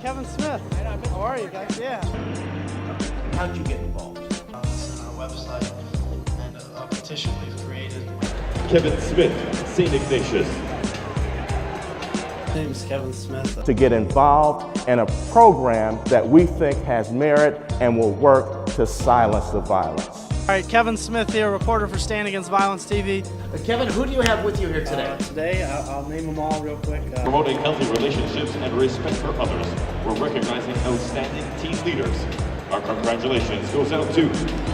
Kevin Smith. How are you guys? Yeah. How did you get involved? It's on our website and a petition we've created. Kevin Smith, St. Ignatius. My name is Kevin Smith. To get involved in a program that we think has merit and will work to silence the violence. All right, Kevin Smith here, reporter for Stand Against Violence TV. Kevin, who do you have with you here today? Today, I'll name them all real quick. Promoting healthy relationships and respect for others. We're recognizing outstanding team leaders. Our congratulations goes out to...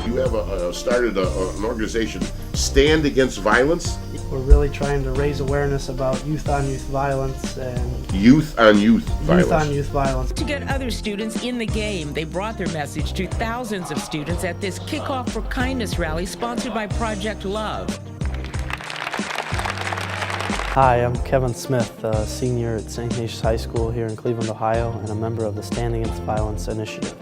You have started an organization, Stand Against Violence? We're really trying to raise awareness about youth-on-youth violence and Youth-on-youth violence. youth-on-youth violence. To get other students in the game, they brought their message to thousands of students at this Kickoff for Kindness rally sponsored by Project Love. Hi, I'm Kevin Smith, a senior at St. Ignatius High School here in Cleveland, Ohio, and a member of the Stand Against Violence initiative.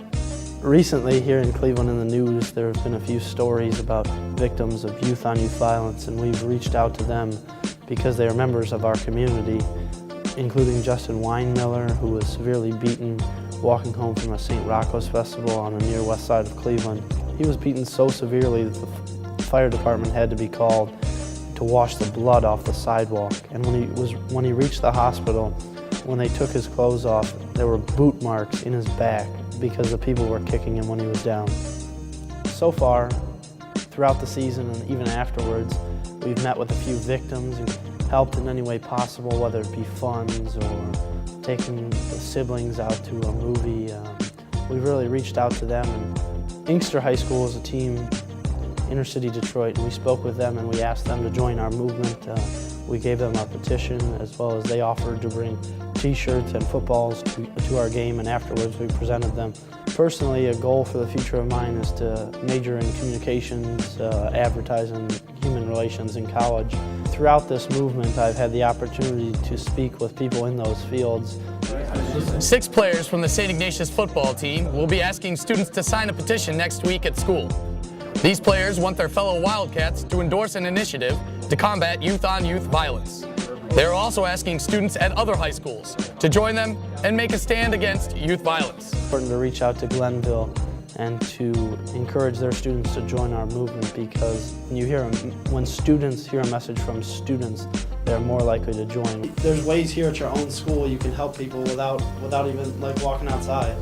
Recently, here in Cleveland in the news, there have been a few stories about victims of youth-on-youth violence, and we've reached out to them because they are members of our community, including Justin Weinmiller, who was severely beaten walking home from a St. Rocco's festival on the near west side of Cleveland. He was beaten so severely that the fire department had to be called to wash the blood off the sidewalk. And when he reached the hospital, when they took his clothes off, there were boot marks in his back because the people were kicking him when he was down. So far, throughout the season and even afterwards, we've met with a few victims and helped in any way possible, whether it be funds or taking the siblings out to a movie. We've really reached out to them. And Inkster High School is a team, inner city Detroit, and we spoke with them and we asked them to join our movement. We gave them our petition, as well as they offered to bring t-shirts and footballs to our game, and afterwards we presented them. Personally, a goal for the future of mine is to major in communications, advertising, human relations in college. Throughout this movement, I've had the opportunity to speak with people in those fields. 6 players from the St. Ignatius football team will be asking students to sign a petition next week at school. These players want their fellow Wildcats to endorse an initiative to combat youth-on-youth violence. They're also asking students at other high schools to join them and make a stand against youth violence. It's important to reach out to Glenville and to encourage their students to join our movement, because when students hear a message from students, they're more likely to join. There's ways here at your own school you can help people without even walking outside.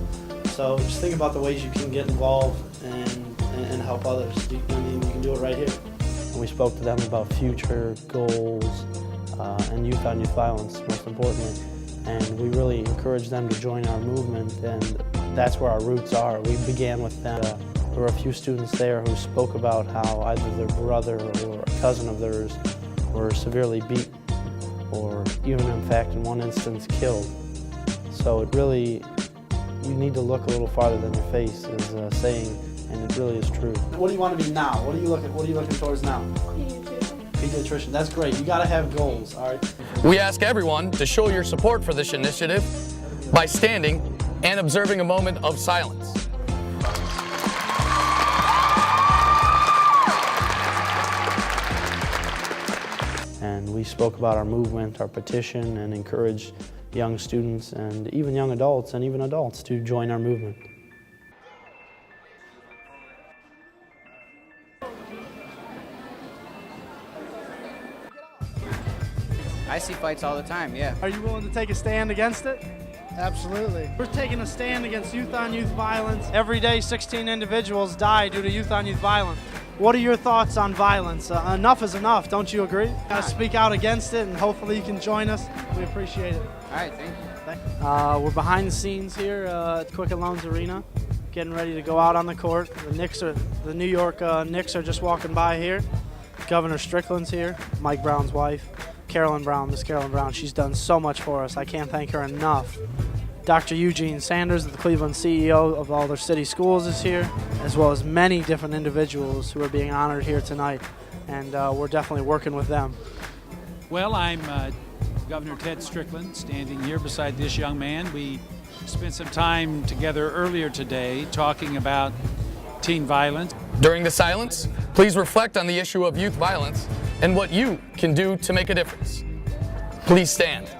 So just think about the ways you can get involved and help others. You can do it right here. And we spoke to them about future goals and youth-on-youth violence, most importantly. And we really encourage them to join our movement, and that's where our roots are. We began with them. There were a few students there who spoke about how either their brother or a cousin of theirs were severely beaten, or even in fact in one instance killed. So it really, you need to look a little farther than your face is a saying, and it really is true. What do you want to be now? What are you looking towards now? Pediatrician. That's great. You got to have goals, all right? We ask everyone to show your support for this initiative by standing and observing a moment of silence. And we spoke about our movement, our petition, and encouraged young students and even young adults and even adults to join our movement. I see fights all the time, yeah. Are you willing to take a stand against it? Absolutely. We're taking a stand against youth-on-youth violence. Every day, 16 individuals die due to youth-on-youth violence. What are your thoughts on violence? Enough is enough, don't you agree? Speak out against it, and hopefully you can join us. We appreciate it. All right, thank you. We're behind the scenes here at Quicken Loans Arena, getting ready to go out on the court. The New York Knicks are just walking by here. Governor Strickland's here, Mike Brown's wife. Miss Carolyn Brown, she's done so much for us. I can't thank her enough. Dr. Eugene Sanders, the Cleveland CEO of all their city schools, is here, as well as many different individuals who are being honored here tonight, and we're definitely working with them. Well, I'm Governor Ted Strickland, standing here beside this young man. We spent some time together earlier today talking about teen violence. During the silence, please reflect on the issue of youth violence and what you can do to make a difference. Please stand.